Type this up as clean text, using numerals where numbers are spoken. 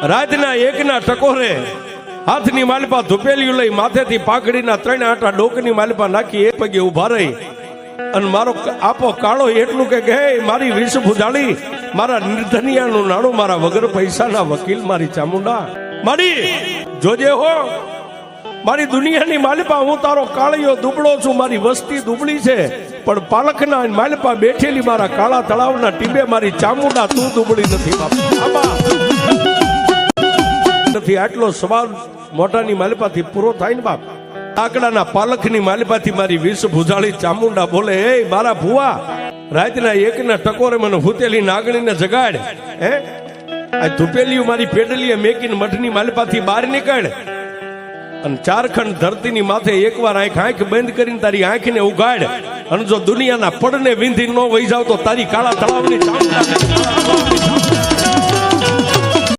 રાતના એકના ટકોરે હાથની માલપા ધુપેલિયું લઈ માથેથી પાઘડીના 3 આટા ડોકની માલપા નાખી એક પગે ઉભા રહી અને મારો આપો કાળો એટલું કે હે મારી વિષ ભુજાળી, મારા નિર્ધનિયાનું નાણું, મારા વગર પૈસાના વકીલ, મારી ચામુંડા મારી જોજે હો, મારી દુનિયાની માલપા હું તારો કાળિયો દુબળો છું, મારી વસ્તી દુબળી છે, પણ પાલખના માલપા બેઠેલી મારા કાળા તળાવના ટીબે મારી ચામુંડા તું દુબળી નથી બાપા નથી. આટલો સવાલ મોટાની માલપાથી પૂરો થાય ને બાપ. આકડાના પાલખની માલપાથી મારી વિષ ભુજાળી ચામુંડા બોલે, હે મારા ભુવા, રાતના એકના ટકોરે મને હુતેલી નાગણીને જગાડ. હે આ ધુપેલિયું મારી પેડલીએ મેકીને મઠની માલપાથી બહાર નીકળ અને 4 ખંડ ધરતીની માથે એકવાર આંખ બંધ કરીને તારી આંખને ઉગાડ અને જો દુનિયાના પડને વિંધી ન વહી જાવ તો તારી કાળા તળાવની ચામુંડા